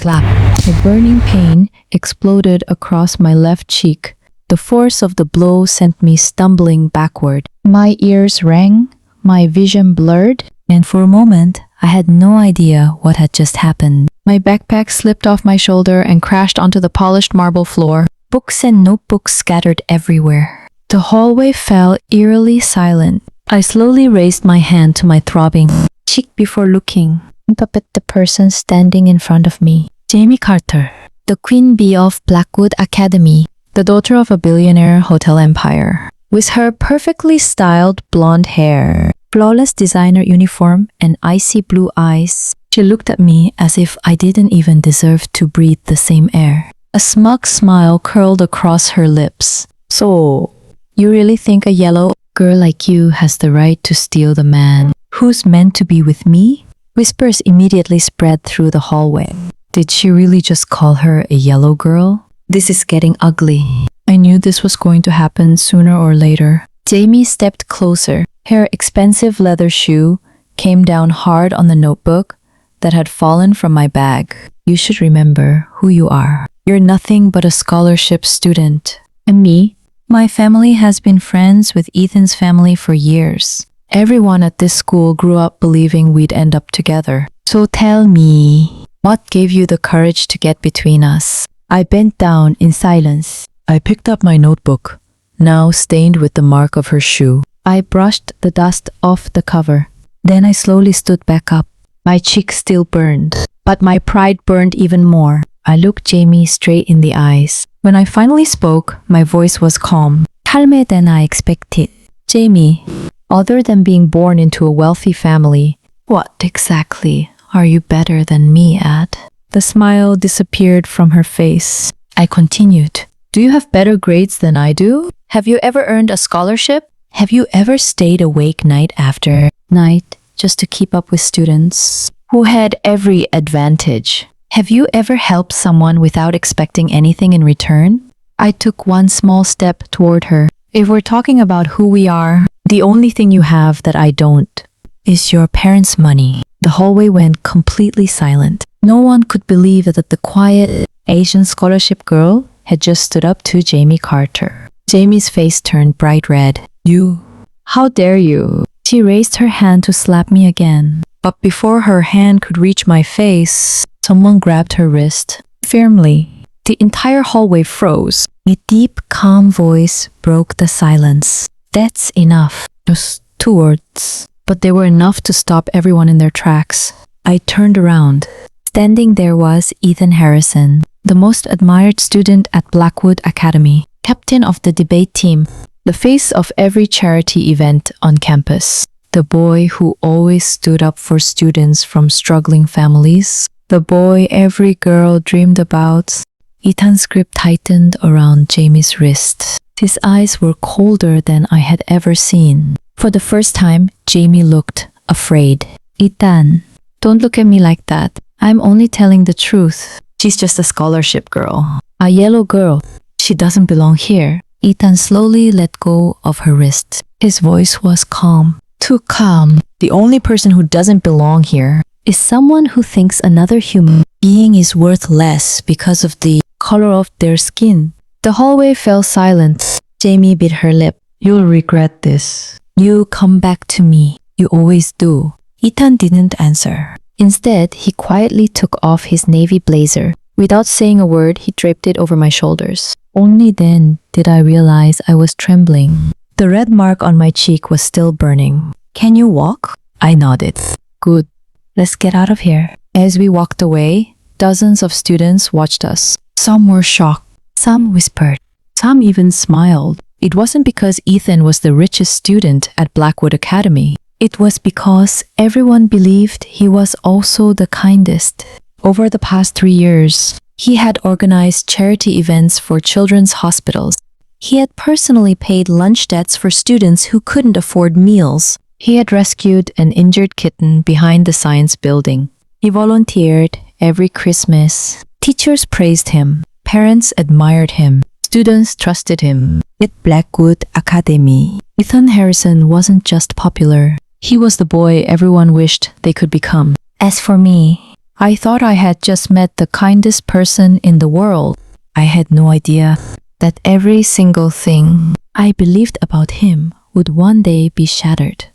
slap. A burning pain exploded across my left cheek. The force of the blow sent me stumbling backward. My ears rang, my vision blurred, and for a moment, I had no idea what had just happened. My backpack slipped off my shoulder and crashed onto the polished marble floor. Books and notebooks scattered everywhere. The hallway fell eerily silent. I slowly raised my hand to my throbbing cheek before looking up at the person standing in front of me. Jamie Carter, the queen bee of Blackwood Academy, the daughter of a billionaire hotel empire. With her perfectly styled blonde hair, flawless designer uniform, and icy blue eyes, she looked at me as if I didn't even deserve to breathe the same air. A smug smile curled across her lips. So, you really think a yellow girl like you has the right to steal the man who's meant to be with me? Whispers immediately spread through the hallway. Did she really just call her a yellow girl? This is getting ugly. I knew this was going to happen sooner or later. Jamie stepped closer. Her expensive leather shoe came down hard on the notebook that had fallen from my bag. You should remember who you are. You're nothing but a scholarship student. And me? My family has been friends with Ethan's family for years. Everyone at this school grew up believing we'd end up together. So tell me, what gave you the courage to get between us? I bent down in silence. I picked up my notebook, now stained with the mark of her shoe. I brushed the dust off the cover. Then I slowly stood back up. My cheek still burned, but my pride burned even more. I looked Jamie straight in the eyes. When I finally spoke, my voice was calm. Calmer than I expected. Jamie, other than being born into a wealthy family, what exactly are you better than me at? The smile disappeared from her face. I continued. Do you have better grades than I do? Have you ever earned a scholarship? Have you ever stayed awake night after night just to keep up with students who had every advantage? Have you ever helped someone without expecting anything in return? I took one small step toward her. If we're talking about who we are, the only thing you have that I don't is your parents' money. The hallway went completely silent. No one could believe that the quiet Asian scholarship girl had just stood up to Jamie Carter. Jamie's face turned bright red. You? How dare you? She raised her hand to slap me again. But before her hand could reach my face, someone grabbed her wrist firmly. The entire hallway froze. A deep, calm voice broke the silence. That's enough. Just 2 words. But they were enough to stop everyone in their tracks. I turned around. Standing there was Ethan Harrison, the most admired student at Blackwood Academy, captain of the debate team, the face of every charity event on campus, the boy who always stood up for students from struggling families, the boy every girl dreamed about. Ethan's grip tightened around Jamie's wrist. His eyes were colder than I had ever seen. For the first time, Jamie looked afraid. Ethan, don't look at me like that. I'm only telling the truth. She's just a scholarship girl. A yellow girl. She doesn't belong here. Ethan slowly let go of her wrist. His voice was calm. Too calm. The only person who doesn't belong here is someone who thinks another human being is worth less because of the color of their skin. The hallway fell silent. Jamie bit her lip. You'll regret this. You come back to me. You always do. Ethan didn't answer. Instead, he quietly took off his navy blazer. Without saying a word, he draped it over my shoulders. Only then did I realize I was trembling. The red mark on my cheek was still burning. Can you walk? I nodded. Good. Let's get out of here. As we walked away, dozens of students watched us. Some were shocked. Some whispered. Some even smiled. It wasn't because Ethan was the richest student at Blackwood Academy. It was because everyone believed he was also the kindest. Over the past 3 years, he had organized charity events for children's hospitals. He had personally paid lunch debts for students who couldn't afford meals. He had rescued an injured kitten behind the science building. He volunteered every Christmas. Teachers praised him. Parents admired him. Students trusted him. At Blackwood Academy, Ethan Harrison wasn't just popular. He was the boy everyone wished they could become. As for me, I thought I had just met the kindest person in the world. I had no idea that every single thing I believed about him would one day be shattered.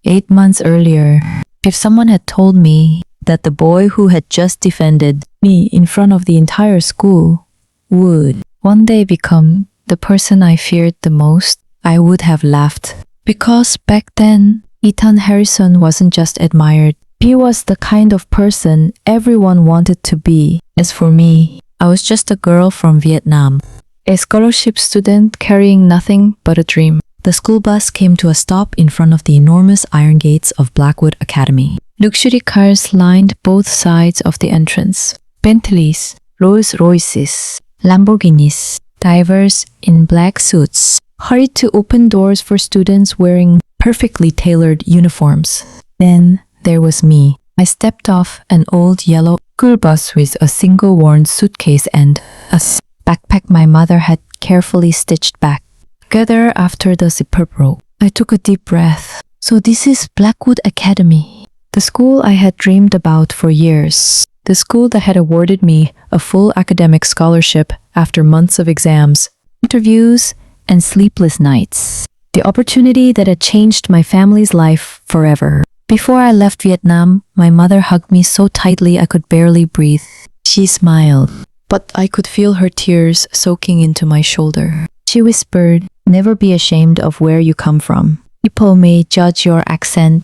8 months earlier, if someone had told me that the boy who had just defended me in front of the entire school would one day become the person I feared the most, I would have laughed. Because back then, Ethan Harrison wasn't just admired. He was the kind of person everyone wanted to be. As for me, I was just a girl from Vietnam, a scholarship student carrying nothing but a dream. The school bus came to a stop in front of the enormous iron gates of Blackwood Academy. Luxury cars lined both sides of the entrance. Bentleys, Rolls-Royces, Lamborghinis, divers in black suits hurried to open doors for students wearing perfectly tailored uniforms. Then there was me. I stepped off an old yellow school bus with a single worn suitcase and a backpack my mother had carefully stitched back together after the zipper broke. I took a deep breath. So this is Blackwood Academy, the school I had dreamed about for years. The school that had awarded me a full academic scholarship after months of exams, interviews, and sleepless nights. The opportunity that had changed my family's life forever. Before I left Vietnam, my mother hugged me so tightly I could barely breathe. She smiled, but I could feel her tears soaking into my shoulder. She whispered, "Never be ashamed of where you come from. People may judge your accent,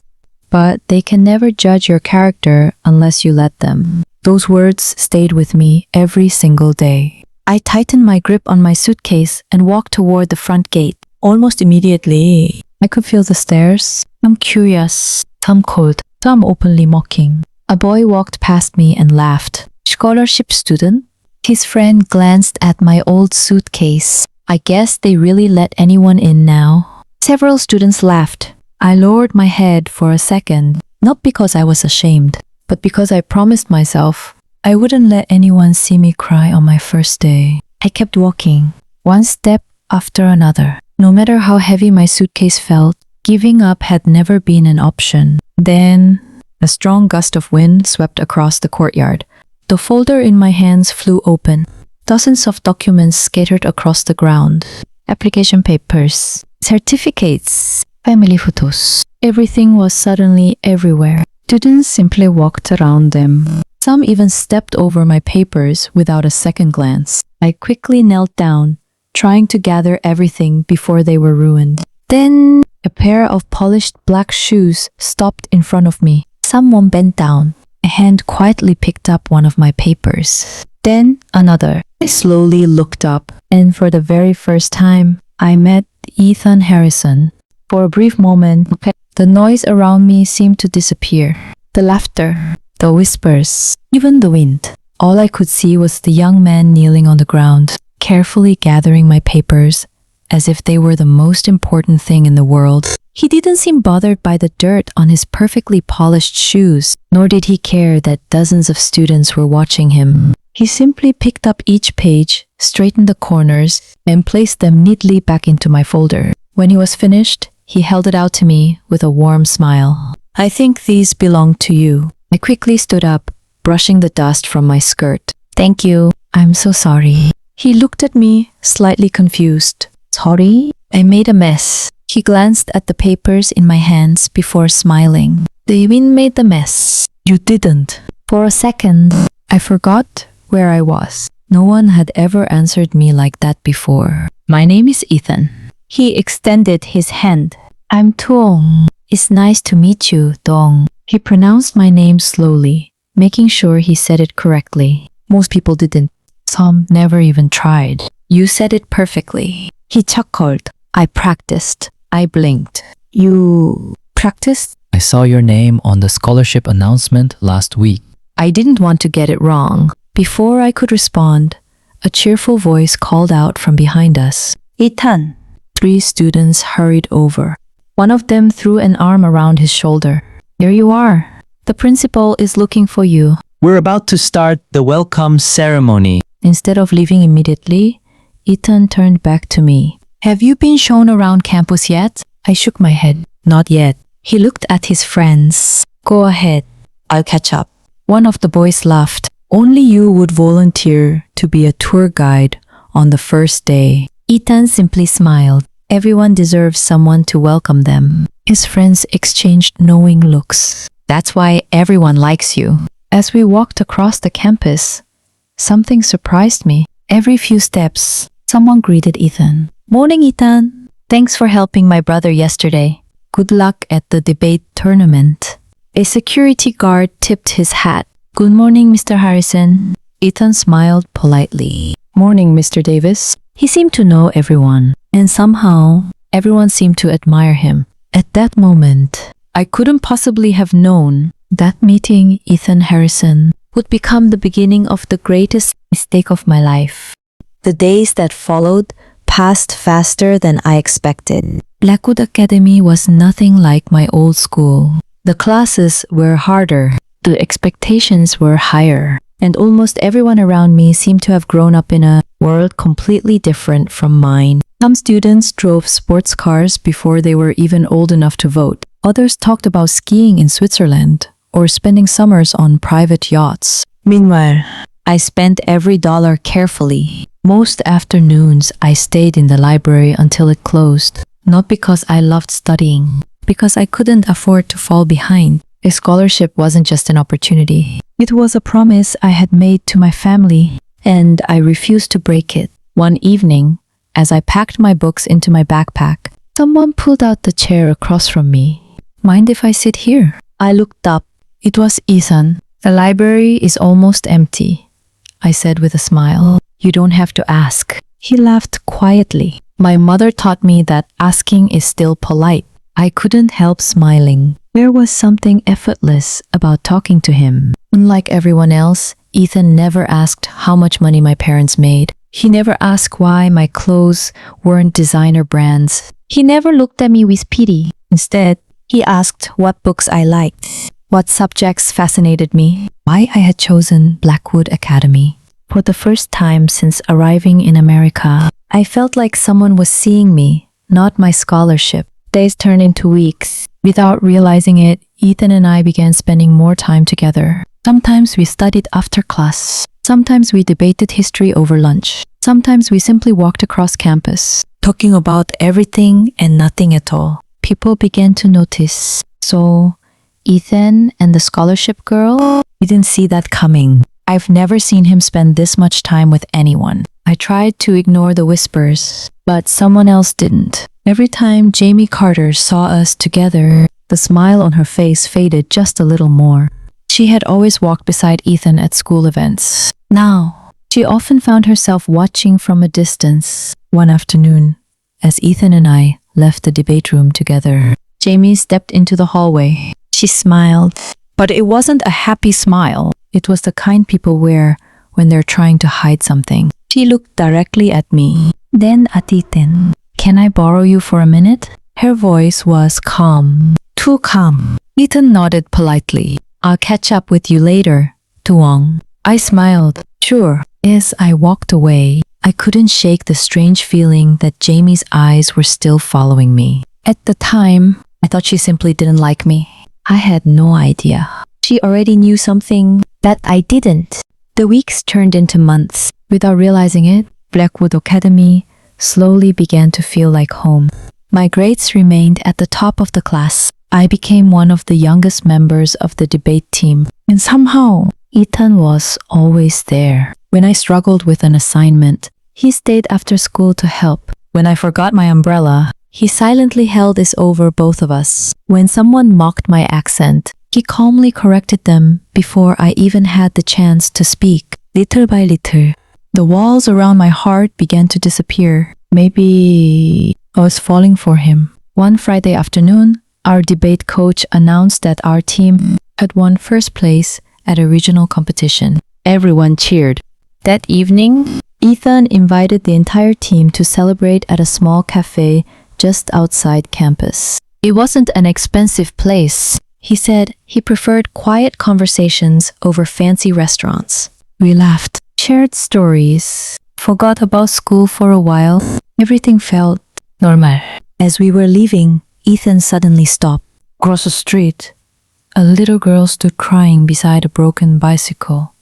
but they can never judge your character unless you let them." Those words stayed with me every single day. I tightened my grip on my suitcase and walked toward the front gate. Almost immediately, I could feel the stares, some curious, some cold, some openly mocking. A boy walked past me and laughed. Scholarship student? His friend glanced at my old suitcase. I guess they really let anyone in now. Several students laughed. I lowered my head for a second, not because I was ashamed, but because I promised myself I wouldn't let anyone see me cry on my first day. I kept walking, one step after another. No matter how heavy my suitcase felt, giving up had never been an option. Then, a strong gust of wind swept across the courtyard. The folder in my hands flew open. Dozens of documents scattered across the ground. Application papers, certificates, family photos. Everything was suddenly everywhere. Students simply walked around them. Some even stepped over my papers without a second glance. I quickly knelt down, trying to gather everything before they were ruined. Then, a pair of polished black shoes stopped in front of me. Someone bent down. A hand quietly picked up one of my papers. Then another. I slowly looked up, and for the very first time, I met Ethan Harrison. For a brief moment, the noise around me seemed to disappear. The laughter, the whispers, even the wind. All I could see was the young man kneeling on the ground, carefully gathering my papers, as if they were the most important thing in the world. He didn't seem bothered by the dirt on his perfectly polished shoes, nor did he care that dozens of students were watching him. He simply picked up each page, straightened the corners, and placed them neatly back into my folder. When he was finished, he held it out to me with a warm smile. "I think these belong to you." I quickly stood up, brushing the dust from my skirt. "Thank you. I'm so sorry." He looked at me, slightly confused. "Sorry? I made a mess." He glanced at the papers in my hands before smiling. "The wind made the mess. You didn't." For a second, I forgot where I was. No one had ever answered me like that before. "My name is Ethan." He extended his hand. "I'm Tuong. It's nice to meet you, Dong." He pronounced my name slowly, making sure he said it correctly. Most people didn't. Some never even tried. "You said it perfectly." He chuckled. "I practiced." I blinked. "You practiced?" I saw your name on the scholarship announcement last week. I didn't want to get it wrong. Before I could respond, a cheerful voice called out from behind us. "Ethan." 3 students hurried over. One of them threw an arm around his shoulder. "There you are. The principal is looking for you." We're about to start the welcome ceremony. Instead of leaving immediately, Ethan turned back to me. "Have you been shown around campus yet?" I shook my head. "Not yet." He looked at his friends. "Go ahead. I'll catch up." One of the boys laughed. Only you would volunteer to be a tour guide on the first day. Ethan simply smiled. Everyone deserves someone to welcome them. His friends exchanged knowing looks. That's why everyone likes you. As we walked across the campus, something surprised me. Every few steps, someone greeted Ethan. Morning, Ethan. Thanks for helping my brother yesterday. Good luck at the debate tournament. A security guard tipped his hat. Good morning, Mr. Harrison. Ethan smiled politely. Morning, Mr. Davis. He seemed to know everyone, and somehow, everyone seemed to admire him. At that moment, I couldn't possibly have known that meeting Ethan Harrison would become the beginning of the greatest mistake of my life. The days that followed passed faster than I expected. Blackwood Academy was nothing like my old school. The classes were harder, the expectations were higher, and almost everyone around me seemed to have grown up in a world completely different from mine. Some students drove sports cars before they were even old enough to vote. Others talked about skiing in Switzerland or spending summers on private yachts. Meanwhile, I spent every dollar carefully. Most afternoons, I stayed in the library until it closed. Not because I loved studying, because I couldn't afford to fall behind. A scholarship wasn't just an opportunity. It was a promise I had made to my family, and I refused to break it. One evening, as I packed my books into my backpack, someone pulled out the chair across from me. Mind if I sit here? I looked up. It was Ethan. The library is almost empty, I said with a smile. You don't have to ask. He laughed quietly. My mother taught me that asking is still polite. I couldn't help smiling. There was something effortless about talking to him. Unlike everyone else, Ethan never asked how much money my parents made. He never asked why my clothes weren't designer brands. He never looked at me with pity. Instead, he asked what books I liked, what subjects fascinated me, why I had chosen Blackwood Academy. For the first time since arriving in America, I felt like someone was seeing me, not my scholarship. Days turned into weeks. Without realizing it, Ethan and I began spending more time together. Sometimes we studied after class. Sometimes we debated history over lunch. Sometimes we simply walked across campus, talking about everything and nothing at all. People began to notice. So, Ethan and the scholarship girl? We didn't see that coming. I've never seen him spend this much time with anyone. I tried to ignore the whispers, but someone else didn't. Every time Jamie Carter saw us together, the smile on her face faded just a little more. She had always walked beside Ethan at school events. Now, she often found herself watching from a distance. One afternoon, as Ethan and I left the debate room together, Jamie stepped into the hallway. She smiled, but it wasn't a happy smile. It was the kind people wear when they're trying to hide something. She looked directly at me, then at Ethan. Can I borrow you for a minute? Her voice was calm, too calm. Ethan nodded politely. I'll catch up with you later, Tuong. I smiled. Sure. As I walked away, I couldn't shake the strange feeling that Jamie's eyes were still following me. At the time, I thought she simply didn't like me. I had no idea. She already knew something that I didn't. The weeks turned into months. Without realizing it, Blackwood Academy slowly began to feel like home. My grades remained at the top of the class. I became one of the youngest members of the debate team. And somehow, Ethan was always there. When I struggled with an assignment, he stayed after school to help. When I forgot my umbrella, he silently held this over both of us. When someone mocked my accent, he calmly corrected them before I even had the chance to speak. Little by little, the walls around my heart began to disappear. Maybe I was falling for him. One Friday afternoon, our debate coach announced that our team had won first place at a regional competition. Everyone cheered. That evening, Ethan invited the entire team to celebrate at a small cafe just outside campus. It wasn't an expensive place. He said he preferred quiet conversations over fancy restaurants. We laughed, shared stories, forgot about school for a while. Everything felt normal. As we were leaving, Ethan suddenly stopped. Across the street, A little girl stood crying beside a broken bicycle.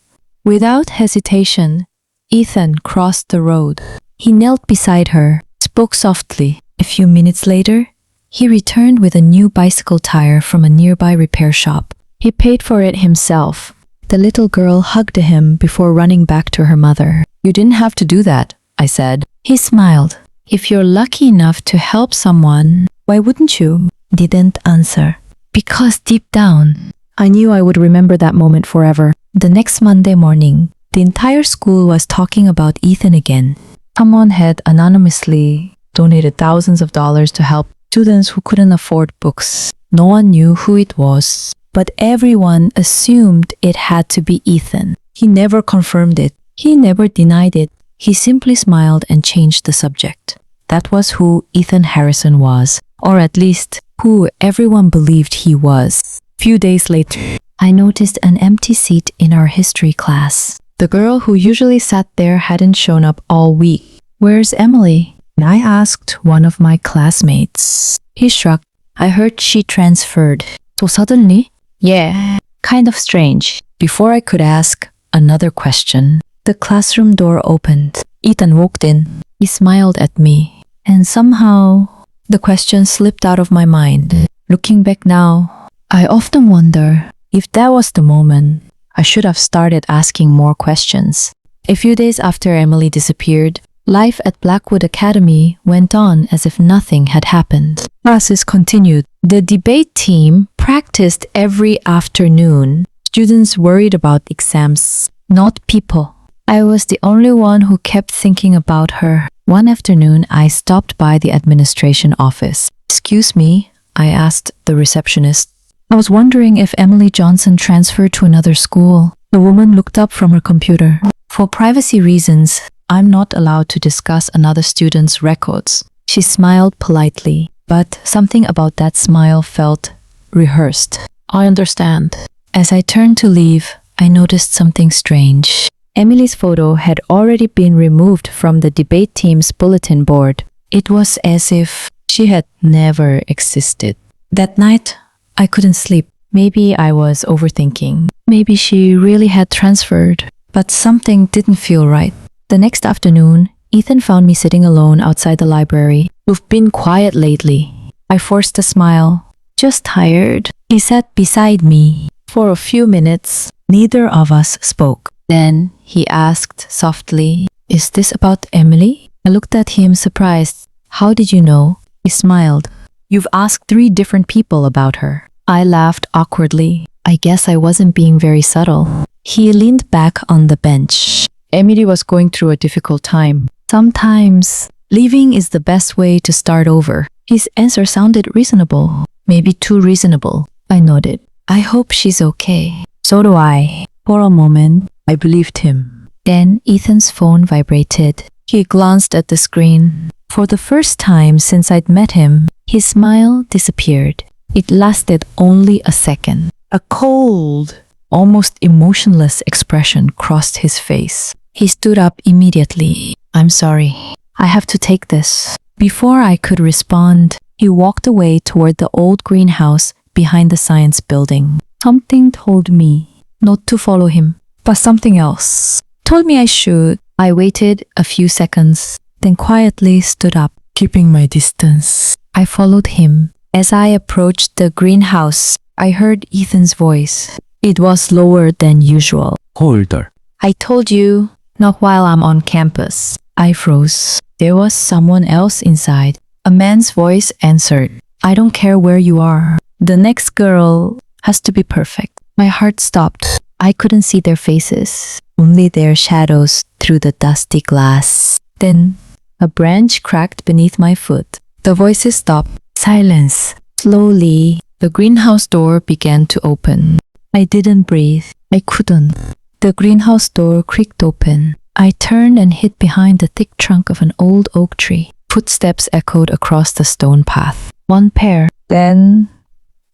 Without hesitation, Ethan crossed the road. He knelt beside her, spoke softly. A few minutes later, he returned with a new bicycle tire from a nearby repair shop. He paid for it himself. The little girl hugged him before running back to her mother. "You didn't have to do that," I said. He smiled. "If you're lucky enough to help someone, why wouldn't you?" Didn't answer. Because deep down, I knew I would remember that moment forever. The next Monday morning, the entire school was talking about Ethan again. Someone had anonymously donated thousands of dollars to help students who couldn't afford books. No one knew who it was, but everyone assumed it had to be Ethan. He never confirmed it. He never denied it. He simply smiled and changed the subject. That was who Ethan Harrison was, or at least who everyone believed he was. Few days later, I noticed an empty seat in our history class. The girl who usually sat there hadn't shown up all week. "Where's Emily?" I asked one of my classmates. He shrugged. "I heard she transferred." "So suddenly?" "Yeah, kind of strange." Before I could ask another question, the classroom door opened. Ethan walked in. He smiled at me, and somehow the question slipped out of my mind. Looking back now, I often wonder if that was the moment I should have started asking more questions. A few days after Emily disappeared, life at Blackwood Academy went on as if nothing had happened. Classes continued. The debate team practiced every afternoon. Students worried about exams, not people. I was the only one who kept thinking about her. One afternoon, I stopped by the administration office. "Excuse me," I asked the receptionist. "I was wondering if Emily Johnson transferred to another school." The woman looked up from her computer. "For privacy reasons, I'm not allowed to discuss another student's records." She smiled politely, but something about that smile felt rehearsed. "I understand." As I turned to leave, I noticed something strange. Emily's photo had already been removed from the debate team's bulletin board. It was as if she had never existed. That night, I couldn't sleep. Maybe I was overthinking. Maybe she really had transferred, but something didn't feel right. The next afternoon, Ethan found me sitting alone outside the library. "You've been quiet lately." I forced a smile. "Just tired." He sat beside me. For a few minutes, neither of us spoke. Then he asked softly, "Is this about Emily?" I looked at him surprised. "How did you know?" He smiled. "You've asked 3 different people about her." I laughed awkwardly. I guess I wasn't being very subtle. He leaned back on the bench. Emily was going through a difficult time. Sometimes, leaving is the best way to start over. His answer sounded reasonable. Maybe too reasonable. I nodded. "I hope she's okay." "So do I." For a moment, I believed him. Then Ethan's phone vibrated. He glanced at the screen. For the first time since I'd met him, his smile disappeared. It lasted only a second. A cold, almost emotionless expression crossed his face. He stood up immediately. "I'm sorry. I have to take this." Before I could respond, he walked away toward the old greenhouse behind the science building. Something told me not to follow him, but something else told me I should. I waited a few seconds, then quietly stood up, keeping my distance. I followed him. As I approached the greenhouse, I heard Ethan's voice. It was lower than usual. Holder. "I told you, not while I'm on campus." I froze. There was someone else inside. A man's voice answered, "I don't care where you are. The next girl has to be perfect." My heart stopped. I couldn't see their faces, only their shadows through the dusty glass. Then, a branch cracked beneath my foot. The voices stopped. Silence. Slowly, the greenhouse door began to open. I didn't breathe. I couldn't. The greenhouse door creaked open. I turned and hid behind the thick trunk of an old oak tree. Footsteps echoed across the stone path. One pair, then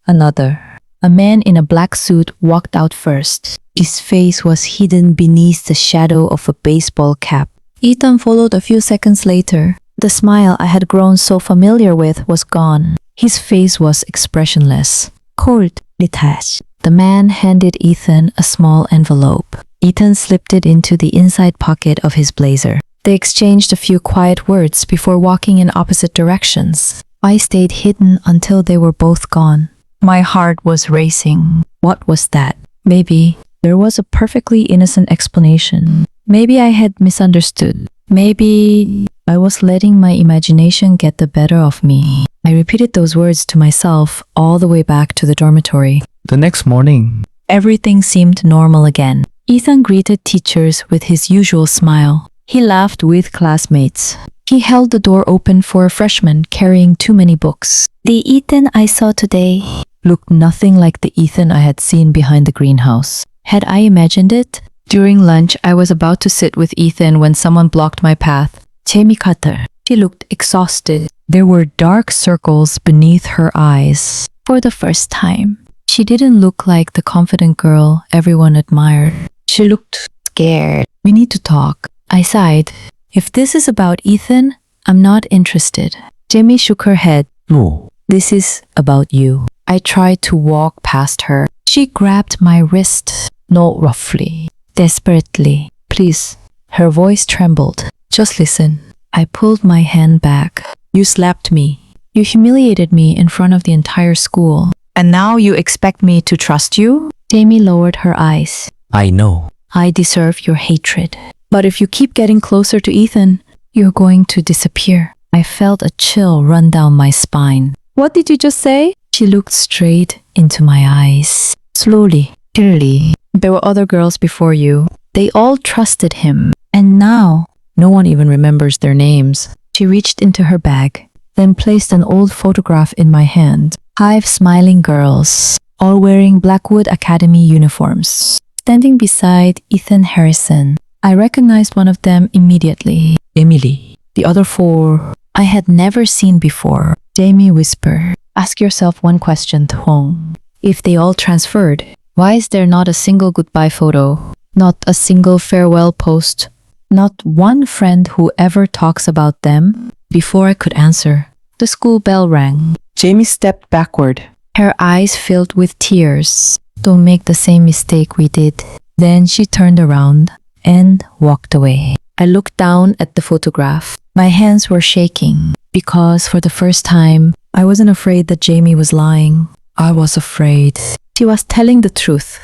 another. A man in a black suit walked out first. His face was hidden beneath the shadow of a baseball cap. Ethan followed a few seconds later. The smile I had grown so familiar with was gone. His face was expressionless, cold, detached. The man handed Ethan a small envelope. Ethan slipped it into the inside pocket of his blazer. They exchanged a few quiet words before walking in opposite directions. I stayed hidden until they were both gone. My heart was racing. What was that? Maybe there was a perfectly innocent explanation. Maybe I had misunderstood. Maybe I was letting my imagination get the better of me. I repeated those words to myself all the way back to the dormitory. The next morning, Everything seemed normal again. Ethan greeted teachers with his usual smile. He laughed with classmates. He held the door open for a freshman carrying too many books. The Ethan I saw today looked nothing like the Ethan I had seen behind the greenhouse. Had I imagined it? During lunch, I was about to sit with Ethan when someone blocked my path. Jamie Cutter. She looked exhausted. There were dark circles beneath her eyes. For the first time, she didn't look like the confident girl everyone admired. She looked scared. We need to talk. I sighed. If this is about Ethan, I'm not interested. Jamie shook her head. no. This is about you. I tried to walk past her. She grabbed my wrist, not roughly, desperately. Please. Her voice trembled. Just listen. I pulled my hand back. You slapped me. You humiliated me in front of the entire school. And now you expect me to trust you? Jamie lowered her eyes. I know. I deserve your hatred. But if you keep getting closer to Ethan, you're going to disappear. I felt a chill run down my spine. What did you just say? She looked straight into my eyes. Slowly, clearly. There were other girls before you. They all trusted him. And now, no one even remembers their names. She reached into her bag, then placed an old photograph in my hand. 5 smiling girls, all wearing Blackwood Academy uniforms. Standing beside Ethan Harrison, I recognized one of them immediately. Emily. The other 4, I had never seen before. Jamie whispered, ask yourself one question, Thong. If they all transferred, why is there not a single goodbye photo? Not a single farewell post? Not one friend who ever talks about them? Before I could answer, the school bell rang. Jamie stepped backward. Her eyes filled with tears. Don't make the same mistake we did. Then she turned around and walked away. I looked down at the photograph. My hands were shaking because for the first time, I wasn't afraid that Jamie was lying. I was afraid. She was telling the truth.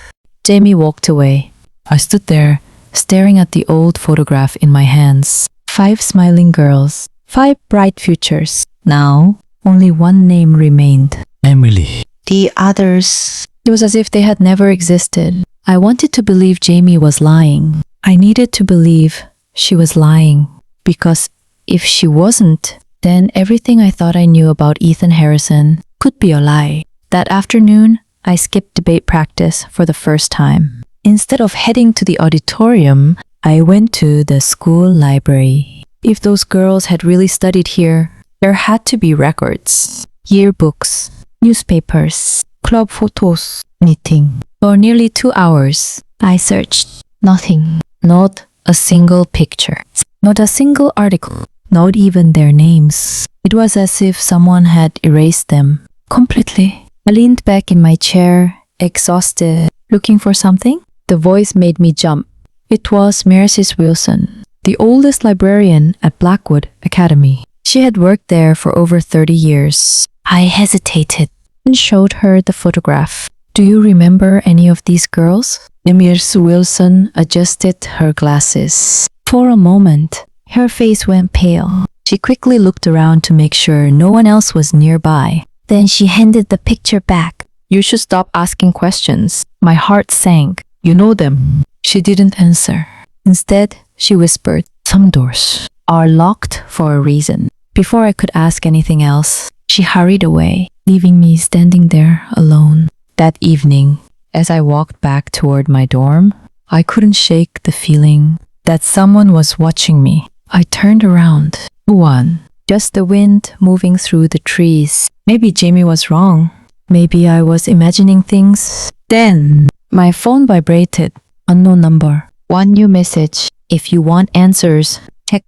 Jamie walked away. I stood there, staring at the old photograph in my hands. 5 smiling girls, 5 bright futures. Now, only one name remained. Emily. The others. It was as if they had never existed. I wanted to believe Jamie was lying. I needed to believe she was lying. Because if she wasn't, then everything I thought I knew about Ethan Harrison could be a lie. That afternoon, I skipped debate practice for the first time. Instead of heading to the auditorium, I went to the school library. If those girls had really studied here, there had to be records, yearbooks, newspapers, club photos, anything. For nearly 2 hours, I searched. Nothing. Not a single picture. Not a single article. Not even their names. It was as if someone had erased them completely. I leaned back in my chair, exhausted. Looking for something? The voice made me jump. It was Mrs. Wilson, the oldest librarian at Blackwood Academy. She had worked there for over 30 years. I hesitated and showed her the photograph. Do you remember any of these girls? Mrs. Wilson adjusted her glasses. For a moment, her face went pale. She quickly looked around to make sure no one else was nearby. Then she handed the picture back. You should stop asking questions. My heart sank. You know them. She didn't answer. Instead, she whispered, some doors are locked for a reason. Before I could ask anything else, she hurried away, leaving me standing there alone. That evening, as I walked back toward my dorm, I couldn't shake the feeling that someone was watching me. I turned around. No one. Just the wind moving through the trees. Maybe Jamie was wrong. Maybe I was imagining things. Then, my phone vibrated. Unknown number. One new message. If you want answers, check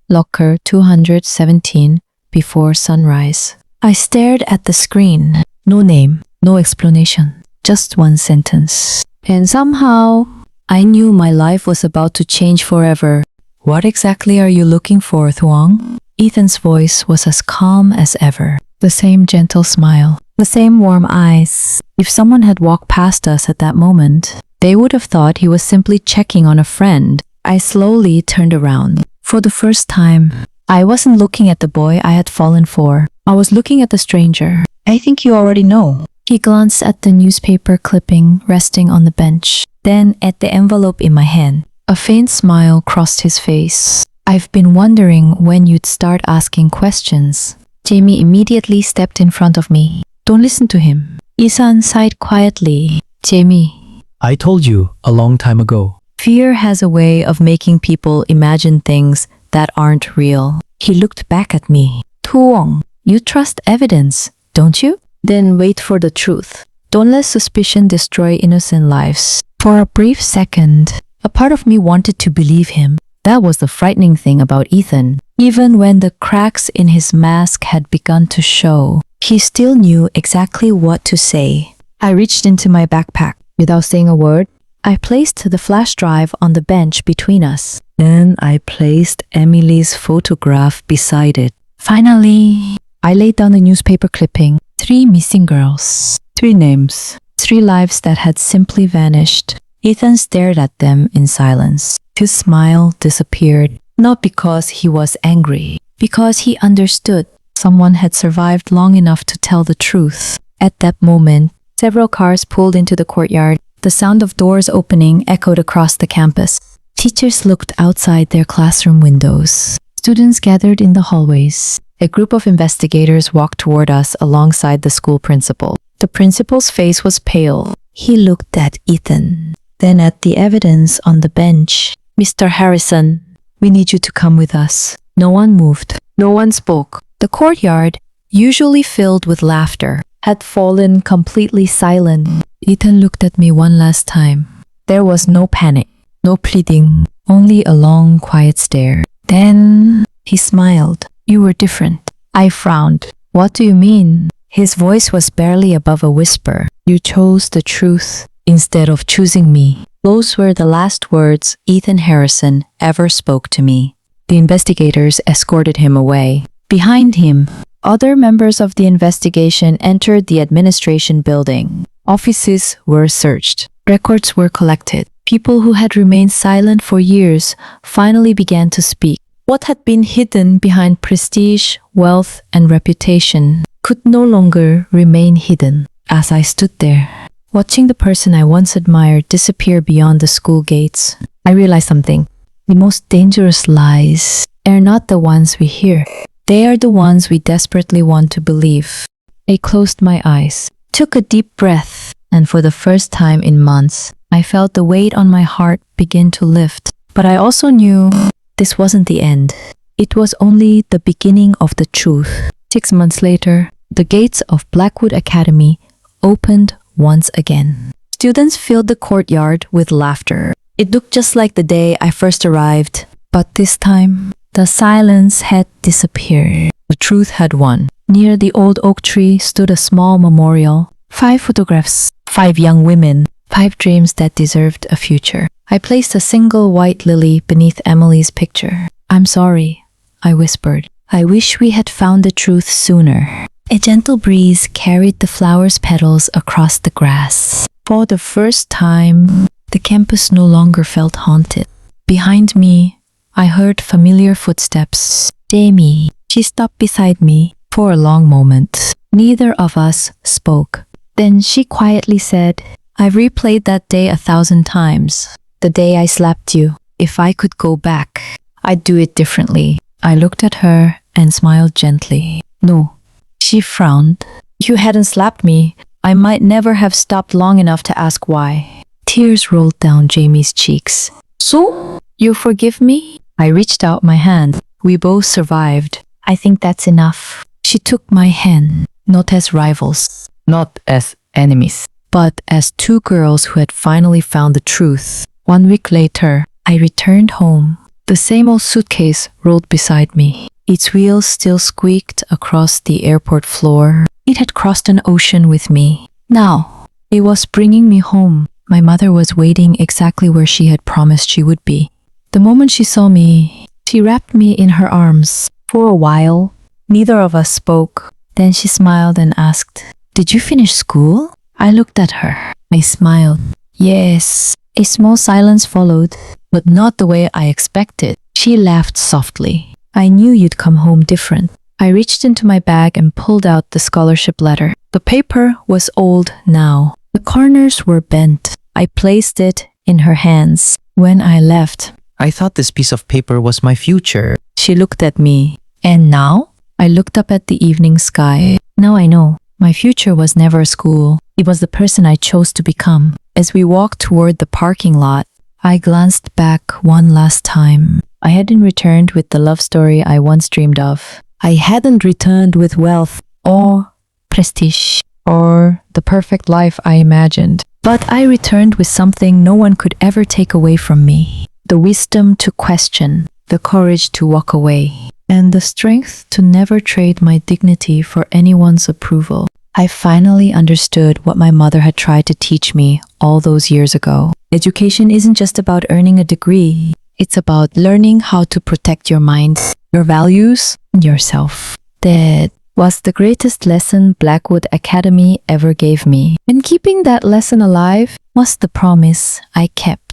locker 217 before sunrise. I stared at the screen. No name, no explanation. Just one sentence. And somehow, I knew my life was about to change forever. What exactly are you looking for, Thuong? Ethan's voice was as calm as ever. The same gentle smile. The same warm eyes. If someone had walked past us at that moment, they would have thought he was simply checking on a friend. I slowly turned around. For the first time, I wasn't looking at the boy I had fallen for. I was looking at the stranger. I think you already know. He glanced at the newspaper clipping resting on the bench, then at the envelope in my hand. A faint smile crossed his face. I've been wondering when you'd start asking questions. Jamie immediately stepped in front of me. Don't listen to him. Isan sighed quietly. Jamie, I told you a long time ago. fear has a way of making people imagine things that aren't real. He looked back at me. Thuong, you trust evidence, don't you? Then wait for the truth. Don't let suspicion destroy innocent lives. For a brief second, a part of me wanted to believe him. That was the frightening thing about Ethan. Even when the cracks in his mask had begun to show, he still knew exactly what to say. I reached into my backpack. Without saying a word, I placed the flash drive on the bench between us. Then I placed Emily's photograph beside it. Finally, I laid down the newspaper clipping. 3 missing girls. 3 names. 3 lives that had simply vanished. Ethan stared at them in silence. His smile disappeared, not because he was angry, because he understood someone had survived long enough to tell the truth. At that moment, several cars pulled into the courtyard. The sound of doors opening echoed across the campus. Teachers looked outside their classroom windows. Students gathered in the hallways. A group of investigators walked toward us alongside the school principal. The principal's face was pale. He looked at Ethan, then at the evidence on the bench. Mr. Harrison, we need you to come with us. No one moved. No one spoke. The courtyard, usually filled with laughter, had fallen completely silent. Ethan looked at me one last time. There was no panic, no pleading, only a long, quiet stare. Then he smiled. You were different. I frowned. What do you mean? His voice was barely above a whisper. You chose the truth instead of choosing me. Those were the last words Ethan Harrison ever spoke to me. The investigators escorted him away. Behind him, other members of the investigation entered the administration building. Offices were searched. Records were collected. People who had remained silent for years finally began to speak. What had been hidden behind prestige, wealth, and reputation could no longer remain hidden. As I stood there, watching the person I once admired disappear beyond the school gates, I realized something. The most dangerous lies are not the ones we hear. They are the ones we desperately want to believe. I closed my eyes, took a deep breath, and for the first time in months, I felt the weight on my heart begin to lift. But I also knew this wasn't the end. It was only the beginning of the truth. 6 months later, the gates of Blackwood Academy opened once again. Students filled the courtyard with laughter. It looked just like the day I first arrived, but this time, the silence had disappeared. The truth had won. Near the old oak tree stood a small memorial. 5 photographs, 5 young women, 5 dreams that deserved a future. I placed a single white lily beneath Emily's picture. I'm sorry, I whispered. I wish we had found the truth sooner. A gentle breeze carried the flower's petals across the grass. For the first time, the campus no longer felt haunted. Behind me, I heard familiar footsteps. Jamie. She stopped beside me. For a long moment, neither of us spoke. Then she quietly said, I've replayed that day 1,000 times. The day I slapped you. If I could go back, I'd do it differently. I looked at her and smiled gently. No. She frowned. You hadn't slapped me. I might never have stopped long enough to ask why. Tears rolled down Jamie's cheeks. So, you forgive me? I reached out my hand. We both survived. I think that's enough. She took my hand, not as rivals, not as enemies, but as 2 girls who had finally found the truth. 1 week later, I returned home. The same old suitcase rolled beside me. Its wheels still squeaked across the airport floor. It had crossed an ocean with me. Now, It was bringing me home. My mother was waiting exactly where she had promised she would be. The moment she saw me, she wrapped me in her arms. For a while, neither of us spoke. Then she smiled and asked, "Did you finish school?" I looked at her. I smiled. "Yes." A small silence followed, but not the way I expected. She laughed softly. "I knew you'd come home different." I reached into my bag and pulled out the scholarship letter. The paper was old now. The corners were bent. I placed it in her hands. When I left, I thought this piece of paper was my future. she looked at me. "And now?" I looked up at the evening sky. Now I know. My future was never school. It was the person I chose to become. As we walked toward the parking lot, I glanced back one last time. I hadn't returned with the love story I once dreamed of. I hadn't returned with wealth or prestige or the perfect life I imagined. But I returned with something no one could ever take away from me. The wisdom to question, the courage to walk away, and the strength to never trade my dignity for anyone's approval. I finally understood what my mother had tried to teach me all those years ago. Education isn't just about earning a degree. It's about learning how to protect your mind, your values, and yourself. That was the greatest lesson Blackwood Academy ever gave me. And keeping that lesson alive was the promise I kept.